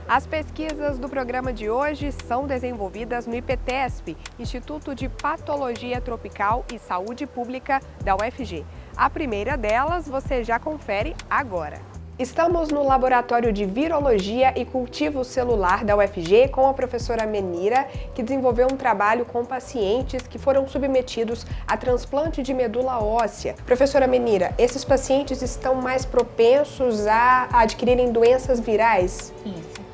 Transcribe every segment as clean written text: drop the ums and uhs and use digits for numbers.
As pesquisas do programa de hoje são desenvolvidas no IPTESP, Instituto de Patologia Tropical e Saúde Pública da UFG. A primeira delas você já confere agora. Estamos no Laboratório de Virologia e Cultivo Celular da UFG com a professora Menira, que desenvolveu um trabalho com pacientes que foram submetidos a transplante de medula óssea. Professora Menira, esses pacientes estão mais propensos a adquirirem doenças virais? Isso.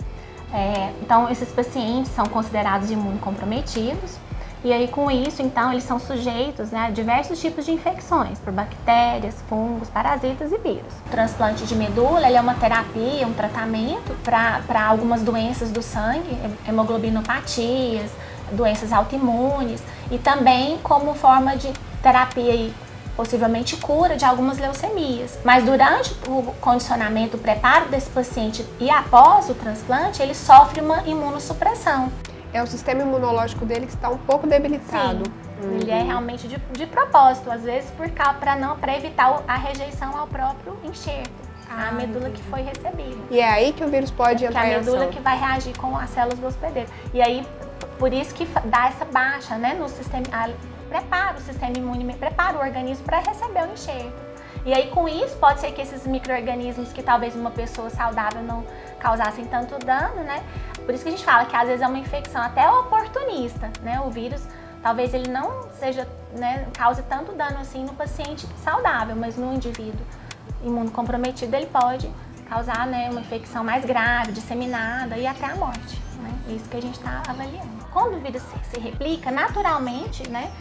Então, esses pacientes são considerados imunocomprometidos e aí com isso, então, eles são sujeitos, né, a diversos tipos de infecções por bactérias, fungos, parasitas e vírus. O transplante de medula ele é uma terapia, um tratamento para algumas doenças do sangue, hemoglobinopatias, doenças autoimunes e também como forma de terapia e possivelmente cura de algumas leucemias. Mas durante o condicionamento, o preparo desse paciente e após o transplante, ele sofre uma imunossupressão. É o sistema imunológico dele que está um pouco debilitado. Sim, ele é realmente de propósito, às vezes para evitar a rejeição ao próprio enxerto, a medula que foi recebida. E é aí que o vírus pode entrar em ação. Que é a medula que vai reagir com as células do hospedeiro. E aí, por isso que dá essa baixa, né, no sistema, prepara o sistema imune, prepara o organismo para receber o enxerto. E aí, com isso, pode ser que esses micro-organismos que talvez uma pessoa saudável não causassem tanto dano, né? Por isso que a gente fala que às vezes é uma infecção até oportunista, né? O vírus, talvez ele não seja, né, cause tanto dano assim no paciente saudável, mas no indivíduo imunocomprometido ele pode causar, né, uma infecção mais grave, disseminada e até a morte, né? Isso que a gente está avaliando. Quando o vírus se replica, naturalmente, né,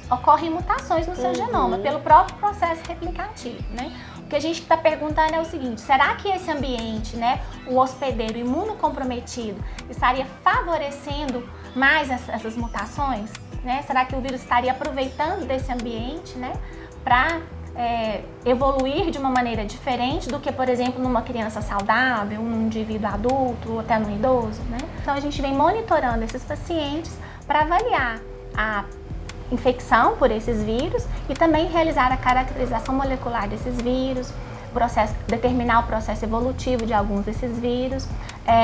ocorrem mutações no seu genoma, pelo próprio processo replicativo, né? O que a gente está perguntando é o seguinte: será que esse ambiente, né, o hospedeiro imunocomprometido, estaria favorecendo mais essas mutações? Né? Será que o vírus estaria aproveitando desse ambiente, né, para evoluir de uma maneira diferente do que, por exemplo, numa criança saudável, num indivíduo adulto ou até num idoso, né? Então a gente vem monitorando esses pacientes para avaliar a infecção por esses vírus e também realizar a caracterização molecular desses vírus, determinar o processo evolutivo de alguns desses vírus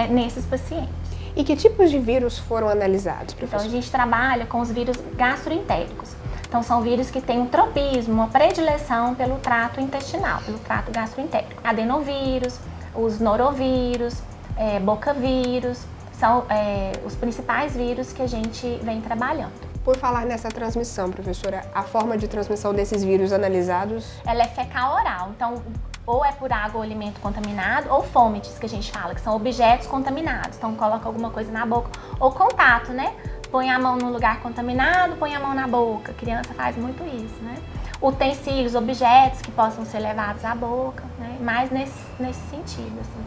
nesses pacientes. E que tipos de vírus foram analisados, professor? Então a gente trabalha com os vírus gastroentéricos. Então são vírus que têm um tropismo, uma predileção pelo trato intestinal, pelo trato gastroentérico. Adenovírus, os norovírus, bocavírus, são os principais vírus que a gente vem trabalhando. Por falar nessa transmissão, professora, a forma de transmissão desses vírus analisados? Ela é fecal-oral, então ou é por água ou alimento contaminado, ou fomites, que a gente fala, que são objetos contaminados. Então coloca alguma coisa na boca, ou contato, né? Põe a mão no lugar contaminado, põe a mão na boca. A criança faz muito isso, né? Utensílios, objetos que possam ser levados à boca, né? Mais nesse sentido, assim.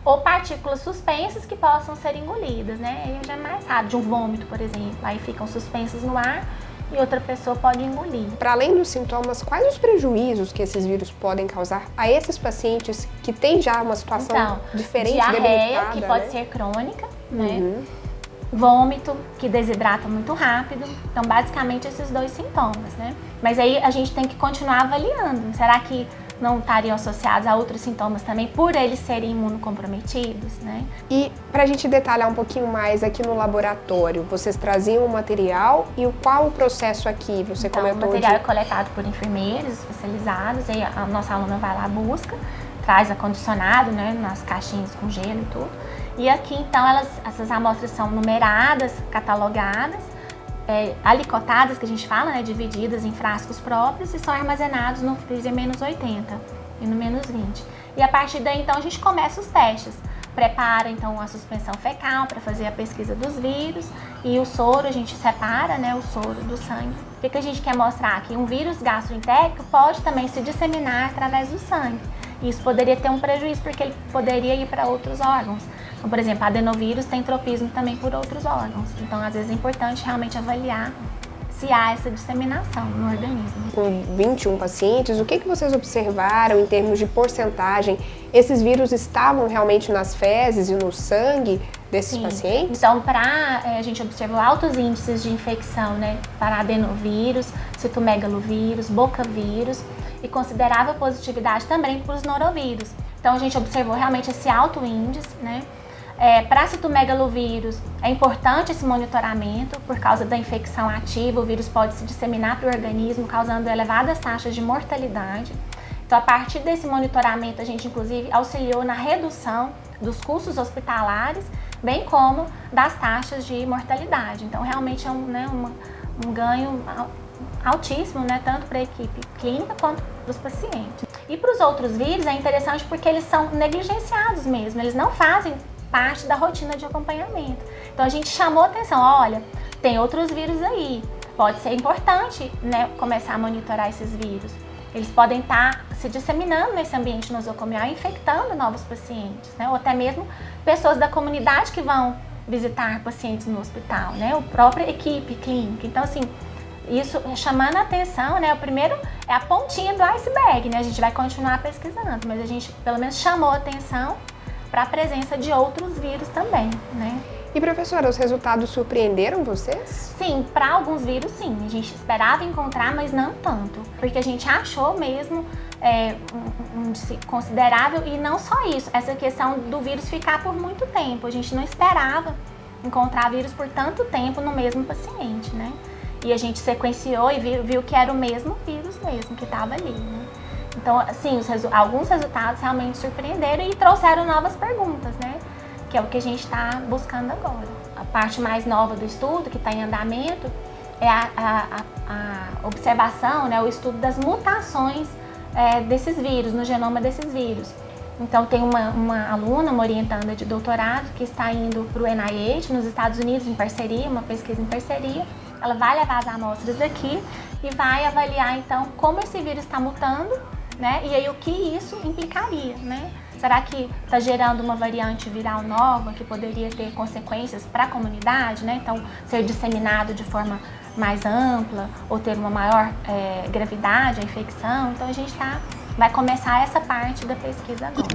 Ou partículas suspensas que possam ser engolidas, né? Aí já é mais raro, de um vômito, por exemplo. Aí ficam suspensas no ar e outra pessoa pode engolir. Para além dos sintomas, quais os prejuízos que esses vírus podem causar a esses pacientes que têm já uma situação diferente, diarreia, que pode ser crônica, né? Vômito, que desidrata muito rápido. Então, basicamente, esses dois sintomas, né? Mas aí a gente tem que continuar avaliando. Será que não estariam associados a outros sintomas também, por eles serem imunocomprometidos, né? E para a gente detalhar um pouquinho mais aqui no laboratório, vocês traziam o material e qual o processo aqui? Você comentou o material é coletado por enfermeiros especializados, aí a nossa aluna vai lá, busca, traz acondicionado, né, nas caixinhas com gelo e tudo. E aqui, então, essas amostras são numeradas, catalogadas, alicotadas, que a gente fala, né, divididas em frascos próprios e são armazenados no freezer -80 e no -20. E a partir daí, então, a gente começa os testes. Prepara, então, a suspensão fecal para fazer a pesquisa dos vírus e o soro, a gente separa, né, o soro do sangue. O que a gente quer mostrar? Que um vírus gastroentérico pode também se disseminar através do sangue. E isso poderia ter um prejuízo, porque ele poderia ir para outros órgãos. Então, por exemplo, adenovírus tem tropismo também por outros órgãos. Então, às vezes é importante realmente avaliar se há essa disseminação no organismo. Com 21 pacientes, o que vocês observaram em termos de porcentagem? Esses vírus estavam realmente nas fezes e no sangue desses pacientes? Então, a gente observou altos índices de infecção, né, para adenovírus, citomegalovírus, bocavírus e considerável positividade também para os norovírus. Então, a gente observou realmente esse alto índice, né? Para citomegalovírus, é importante esse monitoramento por causa da infecção ativa. O vírus pode se disseminar para o organismo, causando elevadas taxas de mortalidade. Então, a partir desse monitoramento, a gente, inclusive, auxiliou na redução dos custos hospitalares, bem como das taxas de mortalidade. Então, realmente é um ganho altíssimo, né, tanto para a equipe clínica quanto para os pacientes. E para os outros vírus é interessante porque eles são negligenciados mesmo, eles não fazem parte da rotina de acompanhamento. Então a gente chamou atenção, olha, tem outros vírus aí, pode ser importante, né, começar a monitorar esses vírus. Eles podem estar se disseminando nesse ambiente nosocomial, infectando novos pacientes, né, ou até mesmo pessoas da comunidade que vão visitar pacientes no hospital, né, a própria equipe clínica. Então, assim, isso chamando a atenção, né, o primeiro é a pontinha do iceberg, né, a gente vai continuar pesquisando, mas a gente pelo menos chamou a atenção para a presença de outros vírus também, né. E professora, os resultados surpreenderam vocês? Sim, para alguns vírus sim, a gente esperava encontrar, mas não tanto, porque a gente achou mesmo um índice considerável e não só isso, essa questão do vírus ficar por muito tempo, a gente não esperava encontrar vírus por tanto tempo no mesmo paciente, né. E a gente sequenciou e viu que era o mesmo vírus mesmo que estava ali, né? Então, assim, alguns resultados realmente surpreenderam e trouxeram novas perguntas, né? Que é o que a gente está buscando agora. A parte mais nova do estudo, que está em andamento, é a observação, né? O estudo das mutações desses vírus, no genoma desses vírus. Então, tem uma aluna, uma orientanda de doutorado, que está indo para o NIH, nos Estados Unidos, em parceria, uma pesquisa em parceria. Ela vai levar as amostras daqui e vai avaliar, então, como esse vírus está mutando, né? E aí, o que isso implicaria, né? Será que está gerando uma variante viral nova que poderia ter consequências para a comunidade, né? Então, ser disseminado de forma mais ampla ou ter uma maior gravidade, a infecção. Então, a gente vai começar essa parte da pesquisa agora.